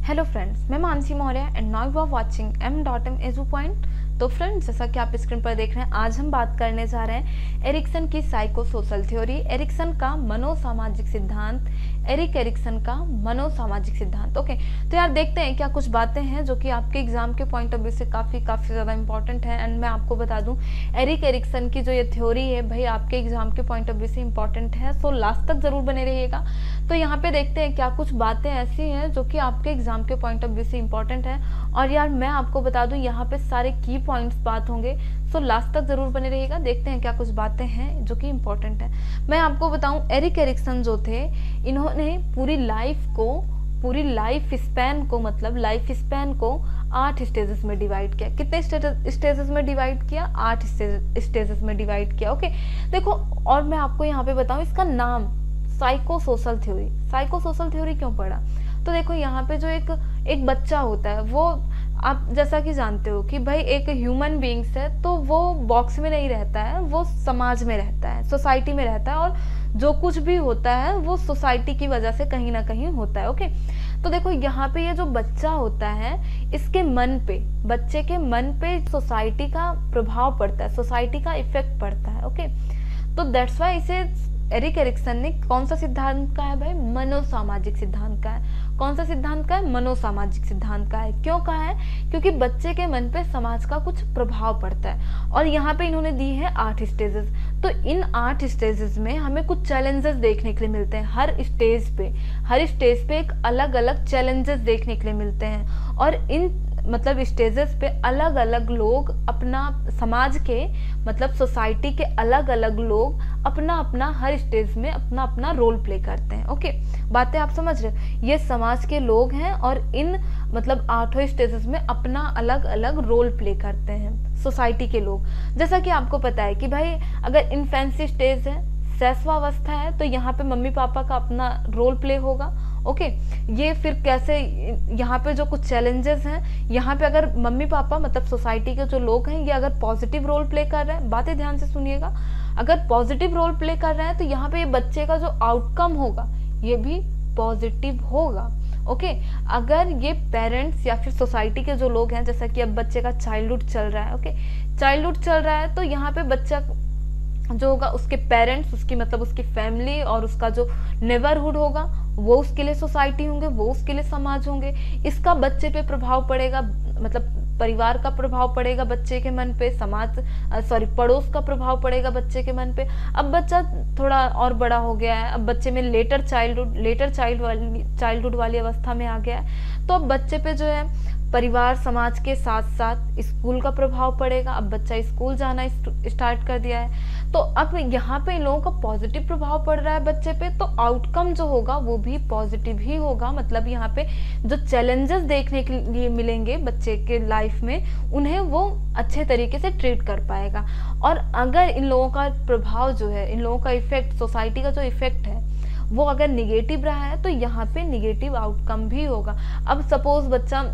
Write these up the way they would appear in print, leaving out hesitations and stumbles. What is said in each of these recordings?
Hello friends, मैं Mansi Maurya and now you are watching m.m EduPoint. तो friends, जैसा कि आप स्क्रीन पर देख रहे हैं, आज हम बात करने जा रहे हैं एरिक्सन की साइको सोशल थ्योरी, एरिक्सन का मनोसामाजिक सिद्धांत, एरिक एरिक्सन का मनोसामाजिक सिद्धांत। ओके, तो यार देखते हैं क्या कुछ बातें हैं जो कि आपके एग्जाम के पॉइंट ऑफ व्यू से काफ़ी ज़्यादा इंपॉर्टेंट है। एंड मैं आपको बता दूं, एरिक एरिक्सन की जो ये थ्योरी है भाई आपके एग्जाम के पॉइंट ऑफ व्यू से इंपॉर्टेंट है, सो लास्ट तक जरूर बने रहिएगा। तो यहाँ पे देखते हैं क्या कुछ बातें ऐसी हैं जो कि आपके एग्जाम के पॉइंट ऑफ व्यू से इंपॉर्टेंट है। और यार मैं आपको बता दूं, यहाँ पे सारे की पॉइंट्स बात होंगे, सो लास्ट तक जरूर बने रहिएगा। देखते हैं क्या कुछ बातें हैं जो कि इंपॉर्टेंट है। मैं आपको बताऊं, एरिक एरिक्सन जो थे, इन्होंने पूरी लाइफ स्पैन को मतलब लाइफ स्पैन को 8 स्टेजेस में डिवाइड किया। कितने स्टेजेस में डिवाइड किया? 8 स्टेजेस में डिवाइड किया। ओके, देखो, और मैं आपको यहाँ पे बताऊं, इसका नाम साइको सोशल थ्योरी क्यों पड़ा? तो देखो, यहाँ पे जो एक बच्चा होता है, वो आप जैसा कि जानते हो कि भाई एक ह्यूमन बीइंग्स है, तो वो बॉक्स में नहीं रहता है, वो समाज में रहता है, सोसाइटी में रहता है, और जो कुछ भी होता है वो सोसाइटी की वजह से कहीं ना कहीं होता है। ओके, तो देखो यहाँ पे ये जो बच्चा होता है, इसके बच्चे के मन पे सोसाइटी का प्रभाव पड़ता है, सोसाइटी का इफेक्ट पड़ता है। ओके, तो दैट्स वाई इसे एरिक एरिक्सन ने कौन सा सिद्धांत का है भाई? मनोसामाजिक सिद्धांत का है। कौन सा सिद्धांत का है? मनोसामाजिक सिद्धांत का है। क्यों कहा है? क्योंकि बच्चे के मन पे समाज का कुछ प्रभाव पड़ता है। और यहाँ पे इन्होंने दी है 8 स्टेजेस। तो इन 8 स्टेजेस में हमें कुछ चैलेंजेस देखने के लिए मिलते हैं। हर स्टेज पे एक अलग अलग चैलेंजेस देखने के लिए मिलते हैं। और इन मतलब स्टेजेस पे अलग अलग लोग अपना, समाज के मतलब सोसाइटी के अलग अलग लोग अपना अपना हर स्टेज में अपना अपना रोल प्ले करते हैं। ओके, बातें आप समझ रहे हो? ये समाज के लोग हैं और इन मतलब 8 स्टेजेस में अपना अलग अलग रोल प्ले करते हैं सोसाइटी के लोग। जैसा कि आपको पता है कि भाई अगर इन्फेंसी स्टेज है, शैशवावस्था है, तो यहाँ पे मम्मी पापा का अपना रोल प्ले होगा। ओके, ये फिर कैसे, यहाँ पे जो कुछ चैलेंजेस हैं, यहाँ पे अगर मम्मी पापा मतलब सोसाइटी के जो लोग हैं, ये अगर पॉजिटिव रोल प्ले कर रहे हैं, बातें ध्यान से सुनिएगा, अगर पॉजिटिव रोल प्ले कर रहे हैं तो यहाँ पे ये बच्चे का जो आउटकम होगा ये भी पॉजिटिव होगा। ओके, अगर ये पेरेंट्स या फिर सोसाइटी के जो लोग हैं, जैसा कि अब बच्चे का चाइल्डहुड चल रहा है, ओके, चाइल्डहुड चल रहा है, तो यहाँ पे बच्चा जो होगा, उसके पेरेंट्स, उसकी मतलब उसकी फैमिली और उसका जो नेबरहुड होगा, वो उसके लिए सोसाइटी होंगे, वो उसके लिए समाज होंगे। इसका बच्चे पे प्रभाव पड़ेगा, मतलब परिवार का प्रभाव पड़ेगा बच्चे के मन पे, पड़ोस का प्रभाव पड़ेगा बच्चे के मन पे। अब बच्चा थोड़ा और बड़ा हो गया है, अब बच्चे में लेटर चाइल्डहुड वाली अवस्था में आ गया है, तो अब बच्चे पे जो है परिवार समाज के साथ साथ स्कूल का प्रभाव पड़ेगा। अब बच्चा स्कूल जाना स्टार्ट कर दिया है, तो अब यहाँ पे इन लोगों का पॉजिटिव प्रभाव पड़ रहा है बच्चे पे, तो आउटकम जो होगा वो भी पॉजिटिव ही होगा। मतलब यहाँ पे जो चैलेंजेस देखने के लिए मिलेंगे बच्चे के लाइफ में, उन्हें वो अच्छे तरीके से ट्रीट कर पाएगा। और अगर इन लोगों का प्रभाव जो है, इन लोगों का इफेक्ट, सोसाइटी का जो इफेक्ट है वो अगर निगेटिव रहा है, तो यहाँ पे निगेटिव आउटकम भी होगा। अब सपोज बच्चा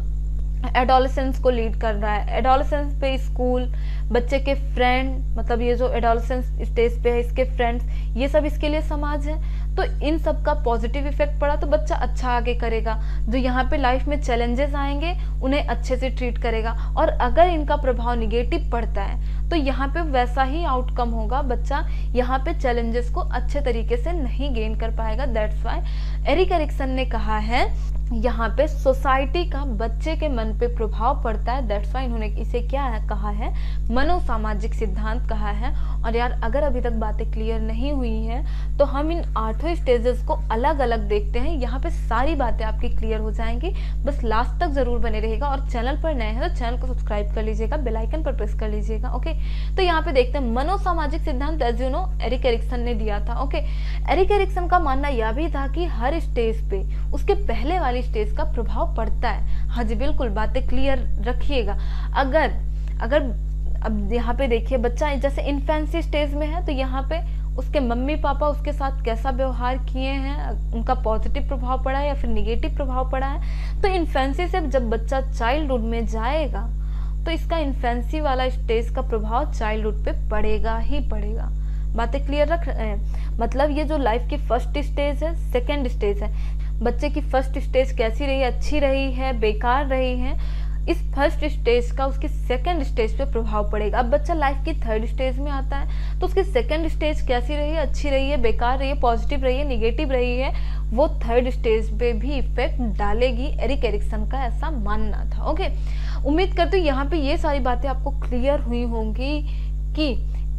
एडोलेसेंस को लीड कर रहा है, एडोलेसेंस पे स्कूल, बच्चे के फ्रेंड, मतलब ये जो एडोलेसेंस स्टेज पे है इसके फ्रेंड्स, ये सब इसके लिए समाज है। तो इन सब का पॉजिटिव इफेक्ट पड़ा तो बच्चा अच्छा आगे करेगा। जो यहाँ पे लाइफ में चैलेंजेस आएंगे उन्हें अच्छे से ट्रीट करेगा। और अगर इनका प्रभाव निगेटिव पड़ता है तो यहाँ पे वैसा ही आउटकम होगा, बच्चा यहाँ पे चैलेंजेस को अच्छे तरीके से नहीं गेन कर पाएगा। दैट्स वाई एरिक एरिक्सन ने कहा है यहाँ पे सोसाइटी का बच्चे के मन पे प्रभाव पड़ता है। दैट्स वाई इन्होंने इसे क्या है कहा है? मनोसामाजिक सिद्धांत कहा है। और यार अगर अभी तक बातें क्लियर नहीं हुई हैं तो हम इन 8 स्टेजेस को अलग अलग देखते हैं, यहाँ पे सारी बातें आपकी क्लियर हो जाएंगी। बस लास्ट तक जरूर बने रहेगा। और चैनल पर नए हैं तो चैनल को सब्सक्राइब कर लीजिएगा, बेल आइकन पर प्रेस कर लीजिएगा। ओके, तो यहाँ पे देखते हैं मनोसामाजिक सिद्धांत, as you know Erik Erikson ने दिया था। ओके, एरिक एरिक्सन का मानना यह भी था कि हर स्टेज पे उसके पहले वाली स्टेज का प्रभाव पड़ता है। हाँ जी बिल्कुल, बातें क्लियर रखिएगा। अगर अब यहाँ पे देखिए, बच्चा जैसे इन्फेंसी स्टेज में है, तो यहाँ पे उसके मम्मी पापा उसके साथ कैसा व्यवहार किए हैं, उनका पॉजिटिव प्रभाव पड़ा है या फिर निगेटिव प्रभाव पड़ा है। तो इन्फेंसी से जब बच्चा चाइल्डहुड में जाएगा तो इसका इन्फेंसी वाला स्टेज का प्रभाव चाइल्डहुड पे पड़ेगा ही पड़ेगा। बातें क्लियर रख रहे हैं। मतलब ये जो लाइफ की फर्स्ट स्टेज है, सेकेंड स्टेज है, बच्चे की फर्स्ट स्टेज कैसी रही है, अच्छी रही है, बेकार रही है, इस फर्स्ट स्टेज का उसकी सेकंड स्टेज पे प्रभाव पड़ेगा। अब बच्चा लाइफ की थर्ड स्टेज में आता है तो उसकी सेकंड स्टेज कैसी रही है, अच्छी रही है, बेकार रही है, पॉजिटिव रही है, निगेटिव रही है, वो थर्ड स्टेज पे भी इफेक्ट डालेगी। एरिक एरिक्सन का ऐसा मानना था। ओके, उम्मीद करती हूँ यहाँ पे ये सारी बातें आपको क्लियर हुई होंगी कि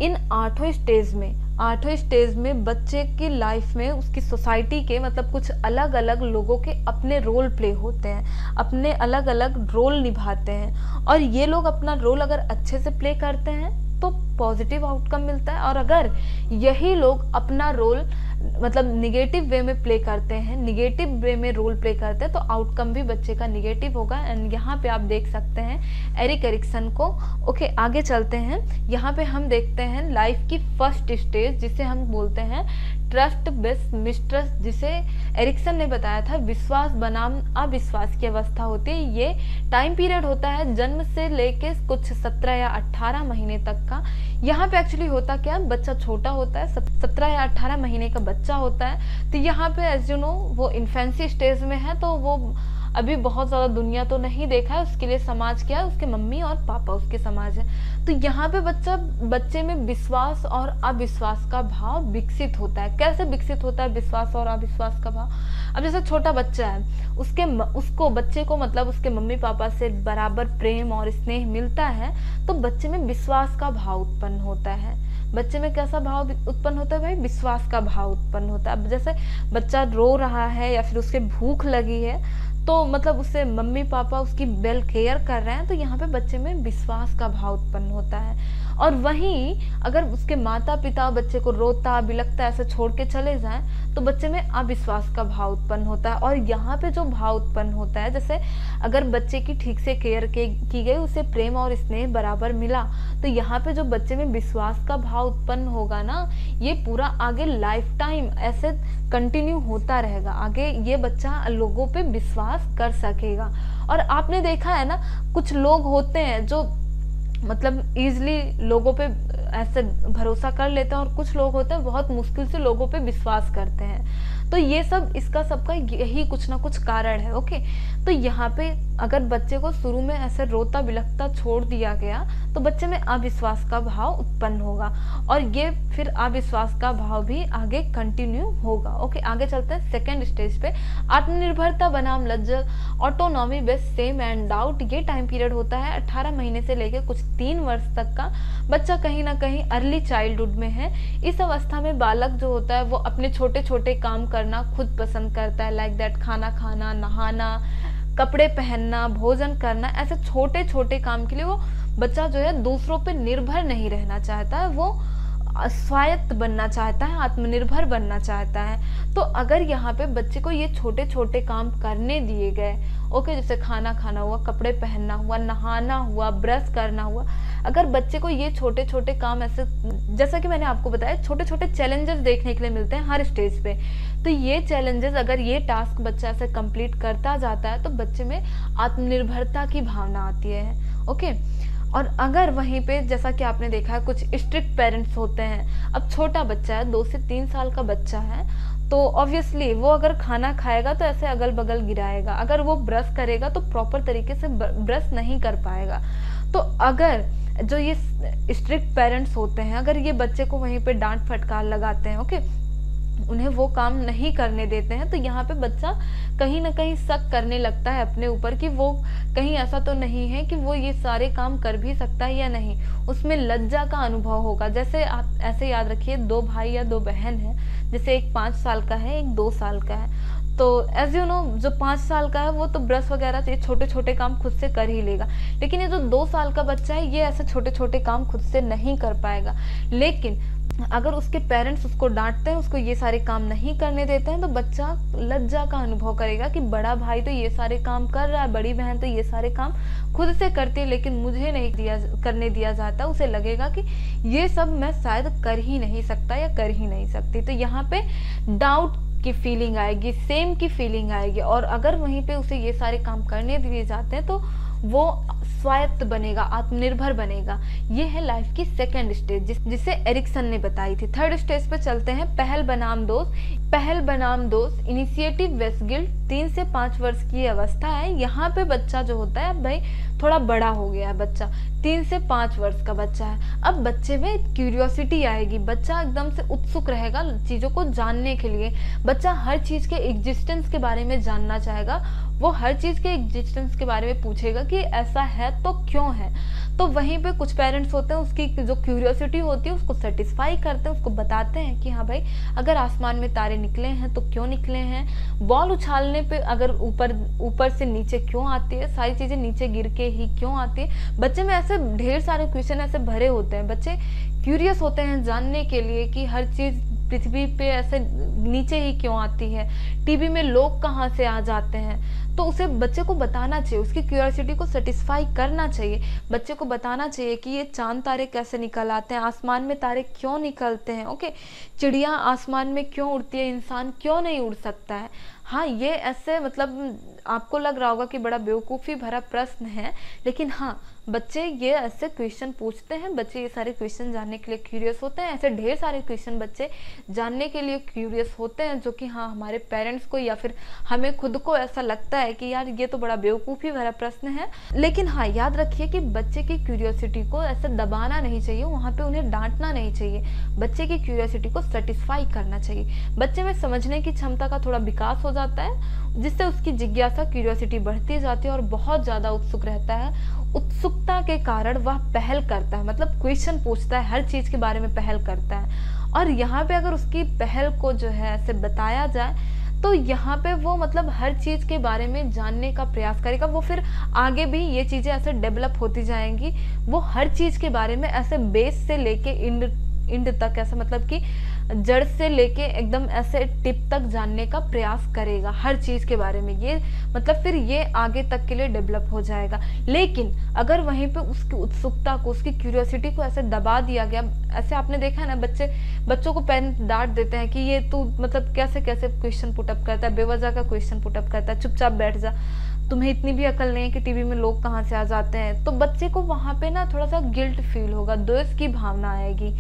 इन आठों स्टेज में बच्चे की लाइफ में उसकी सोसाइटी के मतलब कुछ अलग अलग लोगों के अपने रोल प्ले होते हैं, अपने अलग अलग रोल निभाते हैं, और ये लोग अपना रोल अगर अच्छे से प्ले करते हैं तो पॉजिटिव आउटकम मिलता है, और अगर यही लोग अपना रोल मतलब निगेटिव वे में प्ले करते हैं, निगेटिव वे में रोल प्ले करते हैं, तो आउटकम भी बच्चे का निगेटिव होगा। एंड यहाँ पे आप देख सकते हैं एरिक एरिक्सन को। ओके, आगे चलते हैं। यहाँ पे हम देखते हैं लाइफ की फर्स्ट स्टेज जिसे हम बोलते हैं ट्रस्ट बेस्ड मिसट्रस्ट, जिसे एरिक्सन ने बताया था विश्वास बनाम अविश्वास की अवस्था होती है। ये टाइम पीरियड होता है जन्म से लेके कुछ 17 या 18 महीने तक का। यहाँ पे एक्चुअली होता क्या, बच्चा छोटा होता है, 17 या 18 महीने का बच्चा होता है, तो यहाँ पे एज यू नो वो इन्फेंसी स्टेज में है, तो वो अभी बहुत ज़्यादा दुनिया तो नहीं देखा है, उसके लिए समाज क्या है, उसके मम्मी और पापा उसके समाज है। तो यहाँ पे बच्चे में विश्वास और अविश्वास का भाव विकसित होता है। कैसे विकसित होता है विश्वास और अविश्वास का भाव? अब जैसे छोटा बच्चा है, उसको बच्चे को मतलब उसके मम्मी पापा से बराबर प्रेम और स्नेह मिलता है, तो बच्चे में विश्वास का भाव उत्पन्न होता है। बच्चे में कैसा भाव उत्पन्न होता है भाई? विश्वास का भाव उत्पन्न होता है। अब जैसे बच्चा रो रहा है या फिर उसके भूख लगी है, तो मतलब उससे मम्मी पापा उसकी वेल केयर कर रहे हैं, तो यहाँ पे बच्चे में विश्वास का भाव उत्पन्न होता है। और वहीं अगर उसके माता पिता बच्चे को रोता बिलखता ऐसे छोड़ के चले जाएं, तो बच्चे में अविश्वास का भाव उत्पन्न होता है। और यहाँ पे जो भाव उत्पन्न होता है, जैसे अगर बच्चे की ठीक से केयर की गई, उसे प्रेम और स्नेह बराबर मिला, तो यहाँ पे जो बच्चे में विश्वास का भाव उत्पन्न होगा ना, ये पूरा आगे लाइफ टाइम ऐसे कंटिन्यू होता रहेगा। आगे ये बच्चा लोगों पे विश्वास कर सकेगा। और आपने देखा है ना, कुछ लोग होते हैं जो मतलब इजीली लोगों पे ऐसे भरोसा कर लेते हैं, और कुछ लोग होते हैं बहुत मुश्किल से लोगों पे विश्वास करते हैं। तो ये सब इसका सबका यही कुछ ना कुछ कारण है। ओके, तो यहाँ पे अगर बच्चे को शुरू में ऐसे रोता बिलखता छोड़ दिया गया, तो बच्चे में अविश्वास का भाव उत्पन्न होगा, और ये फिर अविश्वास का भाव भी आगे कंटिन्यू होगा। ओके, आगे चलते हैं सेकेंड स्टेज पे। आत्मनिर्भरता बनाम लज्जा, autonomy based same and doubt. ये टाइम पीरियड होता है 18 महीने से लेकर कुछ 3 वर्ष तक का। बच्चा कहीं ना कहीं अर्ली चाइल्डहुड में है। इस अवस्था में बालक जो होता है वो अपने छोटे छोटे काम करना खुद पसंद करता है, लाइक दैट खाना खाना, नहाना, कपड़े पहनना, भोजन करना। ऐसे छोटे छोटे काम के लिए वो बच्चा जो है दूसरों पे निर्भर नहीं रहना चाहता है, वो स्वायत्त बनना चाहता है, आत्मनिर्भर बनना चाहता है। तो अगर यहाँ पे बच्चे को ये छोटे छोटे काम करने दिए गए, ओके, जैसे खाना खाना हुआ, कपड़े पहनना हुआ, नहाना हुआ, ब्रश करना हुआ, अगर बच्चे को ये छोटे छोटे काम ऐसे, जैसा कि मैंने आपको बताया, छोटे छोटे चैलेंजेस देखने के लिए मिलते हैं हर स्टेज पे, तो ये चैलेंजेस अगर ये टास्क बच्चा ऐसे कंप्लीट करता जाता है, तो बच्चे में आत्मनिर्भरता की भावना आती है। ओके, और अगर वहीं पे जैसा कि आपने देखा है कुछ स्ट्रिक्ट पेरेंट्स होते हैं। अब छोटा बच्चा है, 2 से 3 साल का बच्चा है, तो ऑब्वियसली वो अगर खाना खाएगा तो ऐसे अगल बगल गिराएगा, अगर वो ब्रश करेगा तो प्रॉपर तरीके से ब्रश नहीं कर पाएगा। तो अगर जो ये स्ट्रिक्ट पेरेंट्स होते हैं, अगर ये बच्चे को वहीं पे डांट फटकार लगाते हैं, ओके, उन्हें वो काम नहीं करने देते हैं, तो यहाँ पे बच्चा कहीं ना कहीं शक करने लगता है अपने ऊपर कि वो कहीं ऐसा तो नहीं है कि वो ये सारे काम कर भी सकता है या नहीं। उसमें लज्जा का अनुभव होगा। जैसे आप ऐसे याद रखिए, 2 भाई या 2 बहन है, जैसे एक 5 साल का है, एक 2 साल का है। तो एज यू नो, जो 5 साल का है वो तो ब्रश वगैरह ये छोटे छोटे काम खुद से कर ही लेगा, लेकिन ये जो 2 साल का बच्चा है, ये ऐसे छोटे छोटे काम खुद से नहीं कर पाएगा। लेकिन अगर उसके पेरेंट्स उसको डांटते हैं, उसको ये सारे काम नहीं करने देते हैं, तो बच्चा लज्जा का अनुभव करेगा कि बड़ा भाई तो ये सारे काम कर रहा है, बड़ी बहन तो ये सारे काम खुद से करती है, लेकिन मुझे नहीं करने दिया जाता। उसे लगेगा कि ये सब मैं शायद कर ही नहीं सकता या कर ही नहीं सकती। तो यहाँ पे डाउट की फीलिंग आएगी, सेम की फीलिंग आएगी। और अगर वहीं पे उसे ये सारे काम करने दिए जाते हैं, तो वो स्वायत्त बनेगा, आत्मनिर्भर बनेगा। ये है लाइफ की सेकंड स्टेज जिसे एरिक्सन ने बताई थी। थर्ड स्टेज पे चलते हैं, पहल बनाम दोस्त। पहल बनाम दोस्त इनिशिएटिव वेस्गिल्ड 3 से 5 वर्ष की अवस्था है। यहाँ पे बच्चा जो होता है, अब भाई थोड़ा बड़ा हो गया है बच्चा, 3 से 5 वर्ष का बच्चा है। अब बच्चे में क्यूरियोसिटी आएगी, बच्चा एकदम से उत्सुक रहेगा चीज़ों को जानने के लिए। बच्चा हर चीज़ के एग्जिस्टेंस के बारे में जानना चाहेगा, वो हर चीज़ के एग्जिस्टेंस के बारे में पूछेगा कि ऐसा है तो क्यों है। तो वहीं पे कुछ पेरेंट्स होते हैं, उसकी जो क्यूरियोसिटी होती है उसको सेटिस्फाई करते हैं, उसको बताते हैं कि हाँ भाई अगर आसमान में तारे निकले हैं तो क्यों निकले हैं, बॉल उछालने पे अगर ऊपर से नीचे क्यों आती है, सारी चीज़ें नीचे गिर के ही क्यों आती है। बच्चे में ऐसे ढेर सारे क्वेश्चन ऐसे भरे होते हैं, बच्चे क्यूरियस होते हैं जानने के लिए कि हर चीज़ पृथ्वी पे ऐसे नीचे ही क्यों आती है, टीवी में लोग कहाँ से आ जाते हैं। तो उसे बच्चे को बताना चाहिए, उसकी क्यूरियोसिटी को सेटिस्फाई करना चाहिए। बच्चे को बताना चाहिए कि ये चांद तारे कैसे निकल आते हैं, आसमान में तारे क्यों निकलते हैं, ओके, चिड़िया आसमान में क्यों उड़ती है, इंसान क्यों नहीं उड़ सकता है। हाँ, ये ऐसे मतलब आपको लग रहा होगा कि बड़ा बेवकूफ़ी भरा प्रश्न है, लेकिन हाँ बच्चे ये ऐसे क्वेश्चन पूछते हैं, बच्चे ये सारे क्वेश्चन जानने के लिए क्यूरियस होते हैं। ऐसे ढेर सारे क्वेश्चन बच्चे जानने के लिए क्यूरियस होते हैं जो कि हाँ हमारे पेरेंट्स को या फिर हमें खुद को ऐसा लगता है कि यार ये तो बड़ा बेवकूफ़ी भरा प्रश्न है। लेकिन हाँ याद रखिए कि बच्चे की क्यूरियोसिटी को ऐसे दबाना नहीं चाहिए, वहाँ पे उन्हें डांटना नहीं चाहिए, बच्चे की क्यूरियोसिटी को सेटिस्फाई करना चाहिए। बच्चे में समझने की क्षमता का थोड़ा विकास हो जाता है, जिससे उसकी जिज्ञासा क्यूरियोसिटी बढ़ती जाती है और बहुत ज़्यादा उत्सुक रहता है। उत्सुकता के कारण वह पहल करता है, मतलब क्वेश्चन पूछता है, हर चीज़ के बारे में पहल करता है। और यहाँ पे अगर उसकी पहल को जो है ऐसे बताया जाए तो यहाँ पे वो मतलब हर चीज़ के बारे में जानने का प्रयास करेगा। वो फिर आगे भी ये चीज़ें ऐसे डेवलप होती जाएंगी, वो हर चीज़ के बारे में ऐसे बेस से लेके इंड तक ऐसा मतलब कि जड़ से लेके एकदम ऐसे टिप तक जानने का प्रयास करेगा हर चीज़ के बारे में। ये मतलब फिर ये आगे तक के लिए डेवलप हो जाएगा। लेकिन अगर वहीं पे उसकी उत्सुकता को, उसकी क्यूरियोसिटी को ऐसे दबा दिया गया, ऐसे आपने देखा है ना बच्चों को पेरेंट्स डांट देते हैं कि ये तू मतलब कैसे कैसे क्वेश्चन पुटअप करता है, बेवजह का क्वेश्चन पुटअप करता है, चुपचाप बैठ जा, तुम्हें इतनी भी अकल नहीं है कि टीवी में लोग कहाँ से आ जाते हैं। तो बच्चे को वहाँ पे ना थोड़ा सा गिल्ट फील होगा, द्वेष की भावना आएगी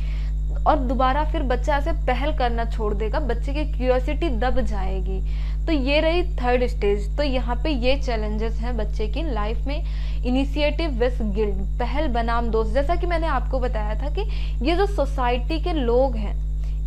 और दोबारा फिर बच्चा ऐसे पहल करना छोड़ देगा, बच्चे की क्यूरियोसिटी दब जाएगी। तो ये रही थर्ड स्टेज। तो यहाँ पे ये चैलेंजेस हैं बच्चे की लाइफ में, इनिशिएटिव विथ गिल्ट, पहल बनाम दोस्त। जैसा कि मैंने आपको बताया था कि ये जो सोसाइटी के लोग हैं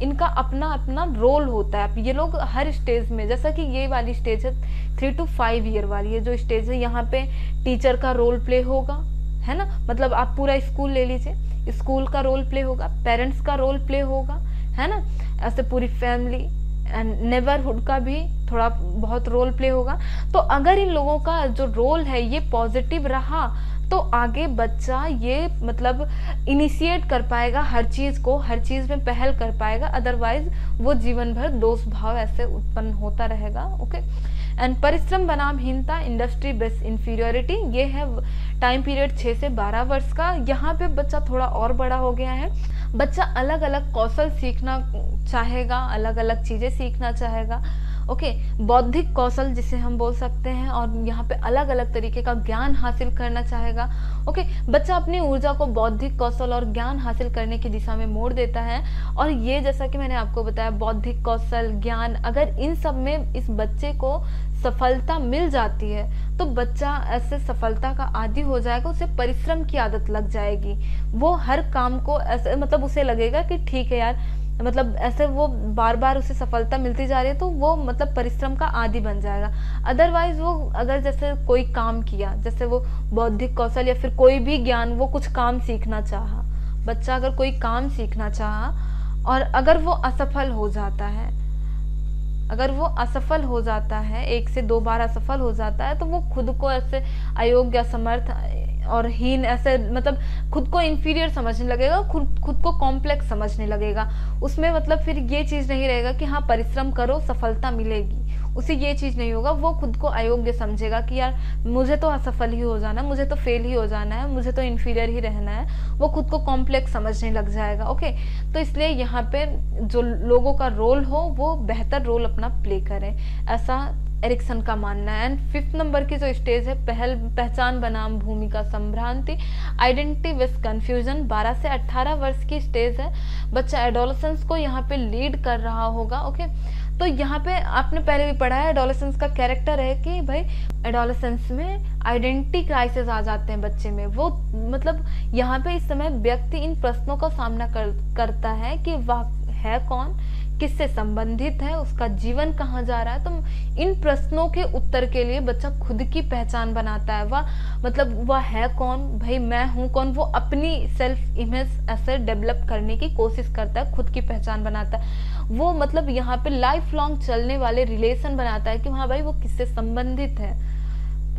इनका अपना अपना रोल होता है। ये लोग हर स्टेज में, जैसा कि ये वाली स्टेज है 3 to 5 ईयर वाली, ये जो स्टेज है यहाँ पे टीचर का रोल प्ले होगा, है ना, मतलब आप पूरा स्कूल ले लीजिए, स्कूल का रोल प्ले होगा, पेरेंट्स का रोल प्ले होगा, है ना, ऐसे पूरी फैमिली एंड नेबरहुड का भी थोड़ा बहुत रोल प्ले होगा। तो अगर इन लोगों का जो रोल है ये पॉजिटिव रहा तो आगे बच्चा ये मतलब इनिशिएट कर पाएगा हर चीज़ को, हर चीज़ में पहल कर पाएगा। अदरवाइज वो जीवन भर दोष भाव ऐसे उत्पन्न होता रहेगा। ओके, एंड परिश्रम बनाम हीनता, इंडस्ट्री बेस्ड इंफीरियोरिटी, ये है टाइम पीरियड 6 से 12 वर्ष का। यहाँ पे बच्चा थोड़ा और बड़ा हो गया है, बच्चा अलग अलग कौशल सीखना चाहेगा, अलग अलग चीज़ें सीखना चाहेगा। ओके, बौद्धिक कौशल जिसे हम बोल सकते हैं, और यहाँ पे अलग अलग तरीके का ज्ञान हासिल करना चाहेगा। ओके, बच्चा अपनी ऊर्जा को बौद्धिक कौशल और ज्ञान हासिल करने की दिशा में मोड़ देता है। और ये जैसा कि मैंने आपको बताया, बौद्धिक कौशल, ज्ञान, अगर इन सब में इस बच्चे को सफलता मिल जाती है तो बच्चा ऐसे सफलता का आदी हो जाएगा, उसे परिश्रम की आदत लग जाएगी। वो हर काम को ऐसे मतलब उसे लगेगा कि ठीक है यार, मतलब ऐसे वो बार बार उसे सफलता मिलती जा रही है तो वो मतलब परिश्रम का आदी बन जाएगा। अदरवाइज वो अगर जैसे कोई काम किया, जैसे वो बौद्धिक कौशल या फिर कोई भी ज्ञान, वो कुछ काम सीखना चाहा, बच्चा अगर कोई काम सीखना चाहा और अगर वो असफल हो जाता है, अगर वो असफल हो जाता है, 1 से 2 बार असफल हो जाता है, तो वो खुद को ऐसे अयोग्य, असमर्थ और हीन ऐसे मतलब खुद को इंफीरियर समझने लगेगा, खुद को कॉम्प्लेक्स समझने लगेगा। उसमें मतलब फिर ये चीज़ नहीं रहेगा कि हाँ परिश्रम करो सफलता मिलेगी, उसे ये चीज़ नहीं होगा, वो खुद को अयोग्य समझेगा कि यार मुझे तो असफल ही हो जाना है, मुझे तो फेल ही हो जाना है, मुझे तो इन्फीरियर ही रहना है, वो खुद को कॉम्प्लेक्स समझने लग जाएगा। ओके, तो इसलिए यहाँ पे जो लोगों का रोल हो वो बेहतर रोल अपना प्ले करें, ऐसा एरिक्सन का मानना है। एंड 5th नंबर की जो स्टेज है, पहचान बनाम भूमिका संभ्रांति, आइडेंटिटी विथ कंफ्यूजन, 12 से 18 वर्ष की स्टेज है। बच्चा एडोलेसेंस को यहाँ पे लीड कर रहा होगा। ओके, तो यहाँ पे आपने पहले भी पढ़ा है, एडोलेसेंस का कैरेक्टर है कि भाई एडोलेसेंस में आइडेंटिटी क्राइसिस आ जाते हैं बच्चे में। वो मतलब यहाँ पे इस समय व्यक्ति इन प्रश्नों का सामना करता है कि वह है कौन, किससे संबंधित है, उसका जीवन कहाँ जा रहा है। तो इन प्रश्नों के उत्तर के लिए बच्चा खुद की पहचान बनाता है। वह है कौन, भाई मैं हूँ कौन, वो अपनी सेल्फ इमेज ऐसे डेवलप करने की कोशिश करता है, खुद की पहचान बनाता है। वो मतलब यहाँ पे लाइफ लॉन्ग चलने वाले रिलेशन बनाता है कि हाँ भाई वो किससे संबंधित है।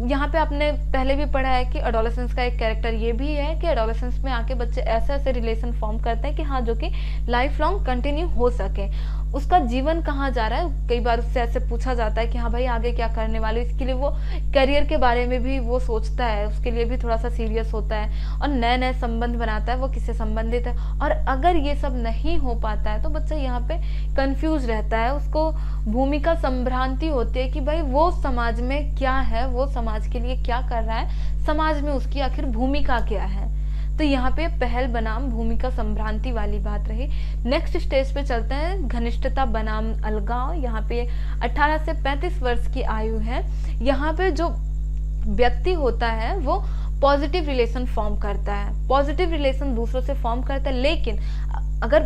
यहाँ पे आपने पहले भी पढ़ा है कि एडोलेसेंस का एक कैरेक्टर ये भी है कि एडोलेसेंस में आके बच्चे ऐसे ऐसे रिलेशन फॉर्म करते हैं कि हाँ जो कि लाइफ लॉन्ग कंटिन्यू हो सके। उसका जीवन कहाँ जा रहा है, कई बार उससे ऐसे पूछा जाता है कि हाँ भाई आगे क्या करने वाले, इसके लिए वो करियर के बारे में भी वो सोचता है, उसके लिए भी थोड़ा सा सीरियस होता है और नए नए संबंध बनाता है, वो किससे संबंधित है। और अगर ये सब नहीं हो पाता है तो बच्चा यहाँ पे कंफ्यूज रहता है, उसको भूमिका संभ्रांति होती है कि भाई वो समाज में क्या है, वो समाज के लिए क्या कर रहा है, समाज में उसकी आखिर भूमिका क्या है। तो यहाँ पे पहल बनाम भूमिका संभ्रांति वाली बात रही। नेक्स्ट स्टेज पे चलते हैं, घनिष्ठता बनाम अलगाव। यहाँ पे 18 से 35 वर्ष की आयु है। यहाँ पे जो व्यक्ति होता है वो पॉजिटिव रिलेशन फॉर्म करता है, पॉजिटिव रिलेशन दूसरों से फॉर्म करता है, लेकिन अगर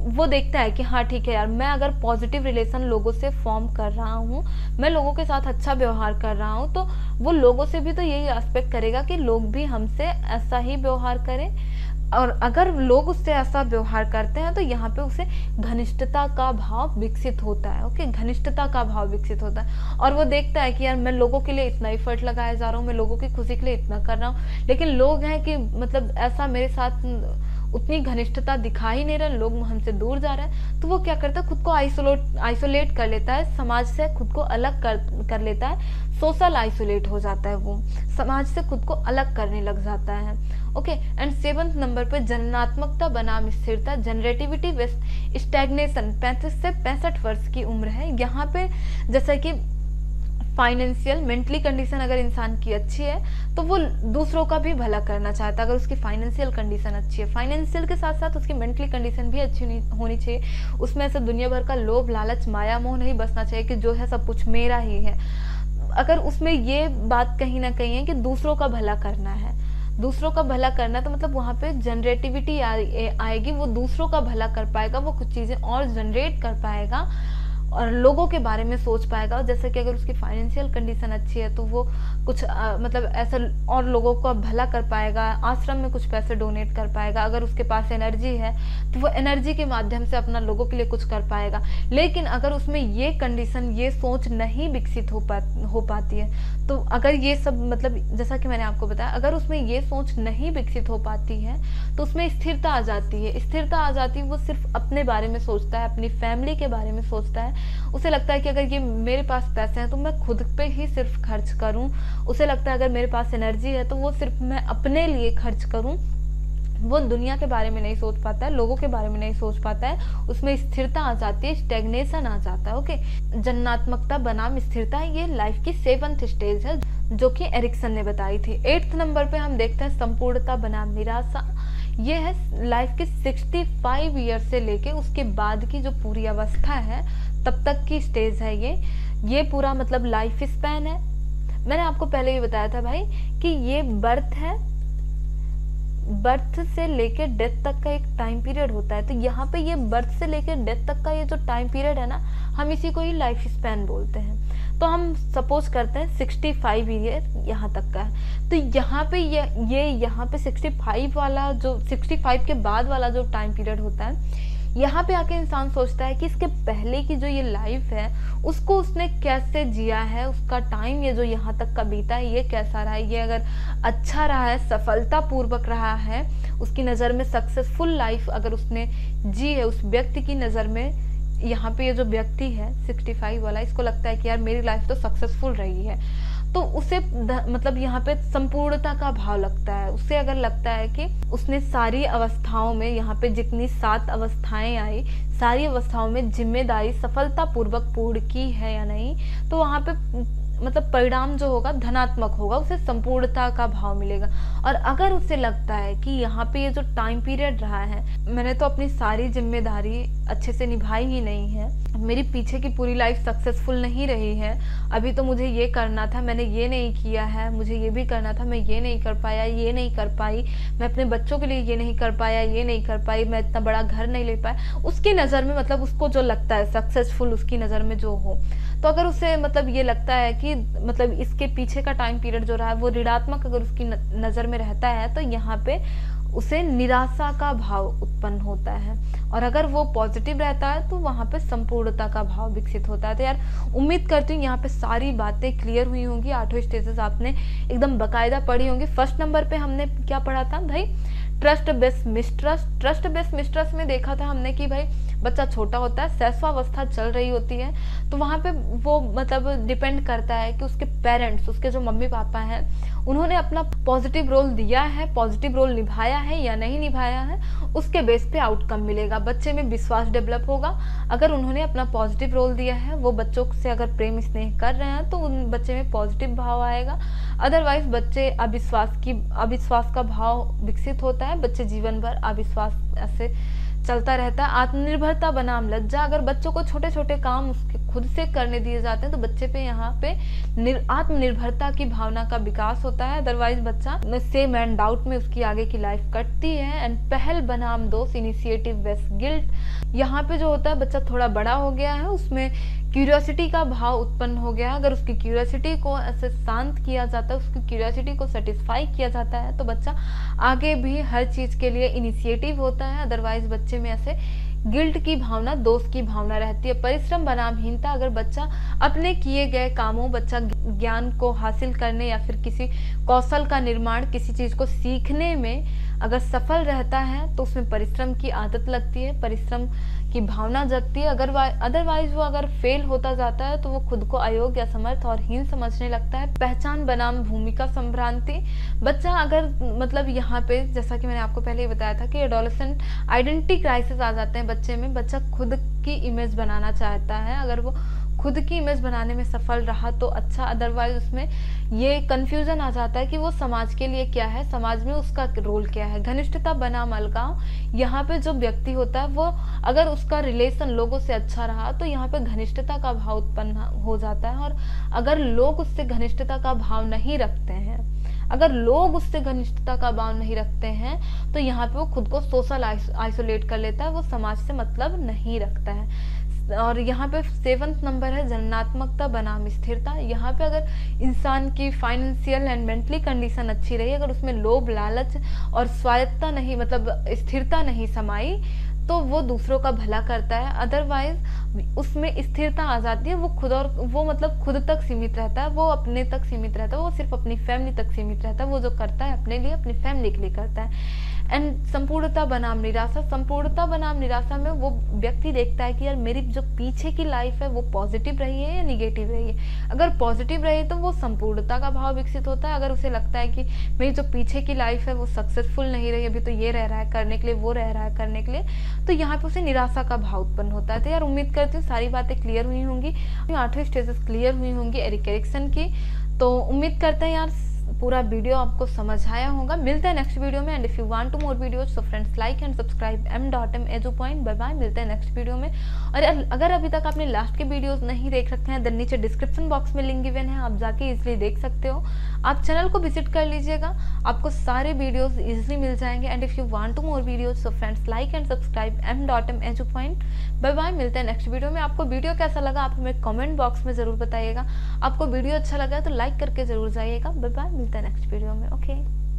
वो देखता है कि हाँ ठीक है यार, मैं अगर पॉजिटिव रिलेशन लोगों से फॉर्म कर रहा हूँ, मैं लोगों के साथ अच्छा व्यवहार कर रहा हूँ, तो वो लोगों से भी तो यही एक्सपेक्ट करेगा कि लोग भी हमसे ऐसा ही व्यवहार करें। और अगर लोग उससे ऐसा व्यवहार करते हैं तो यहाँ पे उसे घनिष्ठता का भाव विकसित होता है। ओके, घनिष्ठता का भाव विकसित होता है और वो देखता है कि यार मैं लोगों के लिए इतना एफर्ट लगाया जा रहा हूँ, मैं लोगों की खुशी के लिए इतना कर रहा हूँ, लेकिन लोग हैं कि मतलब ऐसा मेरे साथ उतनी घनिष्ठता दिखा ही नहीं रहे, लोग हमसे दूर जा रहे हैं। तो वो क्या करता है, खुद को आइसोलेट कर लेता है, समाज से खुद को अलग कर लेता है, सोशल आइसोलेट हो जाता है, वो समाज से खुद को अलग करने लग जाता है। ओके, एंड 7th नंबर पे जननात्मकता बनाम स्थिरता, जनरेटिविटी वेस्ट स्टैग्नेशन, 35 से 65 वर्ष की उम्र है। यहाँ पे जैसा कि फाइनेंशियल मेंटली कंडीशन अगर इंसान की अच्छी है तो वो दूसरों का भी भला करना चाहता है। अगर उसकी फाइनेंशियल कंडीशन अच्छी है, फाइनेंशियल के साथ साथ उसकी मेंटली कंडीशन भी अच्छी होनी चाहिए। उसमें ऐसे दुनिया भर का लोभ लालच माया मोह नहीं बसना चाहिए कि जो है सब कुछ मेरा ही है। अगर उसमें ये बात कहीं ना कहीं है कि दूसरों का भला करना है, दूसरों का भला करना, तो मतलब वहाँ पे जनरेटिविटी आएगी, वो दूसरों का भला कर पाएगा, वो कुछ चीज़ें और जनरेट कर पाएगा और लोगों के बारे में सोच पाएगा। और जैसे कि अगर उसकी फाइनेंशियल कंडीशन अच्छी है तो वो कुछ मतलब ऐसा और लोगों का भला कर पाएगा, आश्रम में कुछ पैसे डोनेट कर पाएगा। अगर उसके पास एनर्जी है तो वो एनर्जी के माध्यम से अपना लोगों के लिए कुछ कर पाएगा। लेकिन अगर उसमें ये कंडीशन, ये सोच नहीं विकसित हो पाती है, तो अगर ये सब मतलब जैसा कि मैंने आपको बताया, अगर उसमें ये सोच नहीं विकसित हो पाती है तो उसमें स्थिरता आ जाती है। स्थिरता आ जाती है, वो सिर्फ अपने बारे में सोचता है, अपनी फैमिली के बारे में सोचता है। उसे लगता है कि अगर ये मेरे पास पैसे हैं तो मैं खुद पे ही सिर्फ खर्च करूं। उसे लगता है अगर मेरे पास एनर्जी है तो वो सिर्फ मैं अपने लिए खर्च करूं। वो दुनिया के बारे में नहीं सोच पाता है, लोगों के बारे में नहीं सोच पाता है, उसमें स्थिरता आ जाती है, स्टैग्नेशन आ जाता है। ओके, जननात्मकता बनाम स्थिरता, ये लाइफ की 7th स्टेज है जो कि एरिक्सन ने बताई थी। 8th नंबर पे हम देखते हैं संपूर्णता बनाम निराशा। ये है लाइफ के 65 ईयर से लेके उसके बाद की जो पूरी अवस्था है तब तक की स्टेज है ये पूरा मतलब लाइफ स्पैन है। मैंने आपको पहले भी बताया था भाई कि ये बर्थ है, बर्थ से लेके डेथ तक का एक टाइम पीरियड होता है। तो यहाँ पे ये बर्थ से लेके डेथ तक का ये जो टाइम पीरियड है ना, हम इसी को ही लाइफ स्पैन बोलते हैं। तो हम सपोज करते हैं 65 ईयर यहाँ तक का है, तो यहाँ पे ये यहाँ पे 65 वाला जो 65 के बाद वाला जो टाइम पीरियड होता है, यहाँ पे आके इंसान सोचता है कि इसके पहले की जो ये लाइफ है उसको उसने कैसे जिया है, उसका टाइम ये जो यहाँ तक का बीता है ये कैसा रहा है, ये अगर अच्छा रहा है, सफलता पूर्वक रहा है, उसकी नज़र में सक्सेसफुल लाइफ अगर उसने जी है, उस व्यक्ति की नज़र में यहाँ पे ये जो व्यक्ति है 65 वाला, इसको लगता है कि यार मेरी लाइफ तो सक्सेसफुल रही है, तो उसे मतलब यहाँ पे संपूर्णता का भाव लगता है। उसे अगर लगता है कि उसने सारी अवस्थाओं में, यहाँ पे जितनी 7 अवस्थाएं आई, सारी अवस्थाओं में जिम्मेदारी सफलतापूर्वक पूर्ण की है या नहीं, तो वहाँ पे मतलब परिणाम जो होगा धनात्मक होगा, उसे संपूर्णता का भाव मिलेगा। और अगर उसे लगता है कि यहाँ पे ये जो टाइम पीरियड रहा है, मैंने तो अपनी सारी जिम्मेदारी अच्छे से निभाई ही नहीं है, मेरी पीछे की पूरी लाइफ सक्सेसफुल नहीं रही है, अभी तो मुझे ये करना था, मैंने ये नहीं किया है, मुझे ये भी करना था, मैं ये नहीं कर पाया, ये नहीं कर पाई, मैं अपने बच्चों के लिए ये नहीं कर पाया, ये नहीं कर पाई, मैं इतना बड़ा घर नहीं ले पाया, उसकी नज़र में मतलब उसको जो लगता है सक्सेसफुल, उसकी नज़र में जो हो, तो अगर उसे मतलब ये लगता है कि मतलब इसके पीछे का टाइम पीरियड जो रहा है वो ऋणात्मक अगर उसकी नज़र में रहता है, तो यहाँ पे उसे निराशा का भाव उत्पन्न होता है। और अगर वो पॉजिटिव रहता है तो वहाँ पे संपूर्णता का भाव विकसित होता है। तो यार उम्मीद करती हूँ यहाँ पे सारी बातें क्लियर हुई होंगी, 8 स्टेजेस आपने एकदम बाकायदा पढ़ी होंगी। फर्स्ट नंबर पे हमने क्या पढ़ा था भाई, trust based mistrust. Trust based mistrust में देखा था हमने कि भाई बच्चा छोटा होता है, शैशवावस्था चल रही होती है, तो वहाँ पे वो मतलब डिपेंड करता है कि उसके पेरेंट्स, उसके जो मम्मी पापा हैं, उन्होंने अपना पॉजिटिव रोल दिया है, पॉजिटिव रोल निभाया है या नहीं निभाया है, उसके बेस पे आउटकम मिलेगा। बच्चे में विश्वास डेवलप होगा, अगर उन्होंने अपना पॉजिटिव रोल दिया है, वो बच्चों से अगर प्रेम स्नेह कर रहे हैं तो उन बच्चे में पॉजिटिव भाव आएगा। अदरवाइज बच्चे अविश्वास का भाव विकसित होता है, बच्चे जीवन भर अविश्वास से चलता रहता है। आत्मनिर्भरता बनाम लज्जा, अगर बच्चों को छोटे छोटे काम उसके खुद से करने दिए जाते हैं तो बच्चे पे यहाँ पे आत्मनिर्भरता की भावना का विकास होता है। अदरवाइज बच्चा सेम एंड डाउट में उसकी आगे की लाइफ कटती है। एंड पहल बनाम दोष, इनिशिएटिव वेस्ट गिल्ट, यहाँ पे जो होता है बच्चा थोड़ा बड़ा हो गया है, उसमें क्यूरियोसिटी का भाव उत्पन्न हो गया। अगर उसकी क्यूरियोसिटी को ऐसे शांत किया जाता है, उसकी क्यूरियोसिटी को सेटिस्फाई किया जाता है, तो बच्चा आगे भी हर चीज़ के लिए इनिशिएटिव होता है। अदरवाइज बच्चे में ऐसे गिल्ट की भावना, दोष की भावना रहती है। परिश्रम बनाम हीनता, अगर बच्चा अपने किए गए कामों, बच्चा ज्ञान को हासिल करने या फिर किसी कौशल का निर्माण, किसी चीज़ को सीखने में अगर सफल रहता है तो उसमें परिश्रम की आदत लगती है, परिश्रम की भावना जगती है। अदरवाइज वो अगर फेल होता जाता है तो वो खुद को अयोग्य, असमर्थ और हीन समझने लगता है। पहचान बनाम भूमिका संभ्रांति, बच्चा अगर मतलब यहाँ पे जैसा कि मैंने आपको पहले ही बताया था कि एडोलेसेंट आइडेंटिटी क्राइसिस आ जाते हैं बच्चे में। बच्चा खुद की इमेज बनाना चाहता है, अगर वो खुद की इमेज बनाने में सफल रहा तो अच्छा, अदरवाइज उसमें ये कंफ्यूजन आ जाता है कि वो समाज के लिए क्या है, समाज में उसका रोल क्या है। घनिष्ठता बनाम अलगाव, यहाँ पे जो व्यक्ति होता है वो अगर उसका रिलेशन लोगों से अच्छा रहा तो यहाँ पे घनिष्ठता का भाव उत्पन्न हो जाता है। और अगर लोग उससे घनिष्ठता का भाव नहीं रखते हैं, अगर लोग उससे घनिष्ठता का भाव नहीं रखते हैं तो यहाँ पे वो खुद को सोशल आइसोलेट कर लेता है, वो समाज से मतलब नहीं रखता है। और यहाँ पे 7वां नंबर है जननात्मकता बनाम स्थिरता। यहाँ पे अगर इंसान की फाइनेंशियल एंड मेंटली कंडीशन अच्छी रही, अगर उसमें लोभ, लालच और स्वायत्ता नहीं, मतलब स्थिरता नहीं समाई, तो वो दूसरों का भला करता है। अदरवाइज उसमें स्थिरता आ जाती है, वो खुद तक सीमित रहता है, वो अपने तक सीमित रहता है, वो सिर्फ अपनी फैमिली तक सीमित रहता है, वो जो करता है अपने लिए, अपनी फैमिली के लिए करता है। एंड संपूर्णता बनाम निराशा, संपूर्णता बनाम निराशा में वो व्यक्ति देखता है कि यार मेरी जो पीछे की लाइफ है वो पॉजिटिव रही है या निगेटिव रही है। अगर पॉजिटिव रही तो वो संपूर्णता का भाव विकसित होता है। अगर उसे लगता है कि मेरी जो पीछे की लाइफ है वो सक्सेसफुल नहीं रही, अभी तो ये रह रहा है करने के लिए, वो रह रहा है करने के लिए, तो यहाँ पे उसे निराशा का भाव उत्पन्न होता है। तो यार उम्मीद करती हूँ सारी बातें क्लियर हुई होंगी, 8 स्टेजेस क्लियर हुई होंगी एरिक एरिक्सन की। तो उम्मीद करते हैं यार पूरा वीडियो आपको समझ आया होगा। मिलते हैं नेक्स्ट वीडियो में। And if you want to more videos so friends like and subscribe m.m EduPoint। Bye bye, मिलते हैं नेक्स्ट वीडियो में। और अगर अभी तक आपने लास्ट के वीडियोस नहीं देख रखे हैं, देन नीचे डिस्क्रिप्शन बॉक्स में लिंक गिवन है, आप जाके इजिली देख सकते हो। आप चैनल को विजिट कर लीजिएगा, आपको सारे वीडियोज इजिली मिल जाएंगे। And if you want to more videos so friends like and subscribe m.m EduPoint। Bye bye, मिलते हैं नेक्स्ट वीडियो में। आपको वीडियो कैसा लगा आप हमें कमेंट बॉक्स में जरूर बताइएगा। आपको वीडियो अच्छा लगा तो लाइक करके जरूर जाइएगा। बाय बाय, मिलते हैं नेक्स्ट वीडियो में। ओके।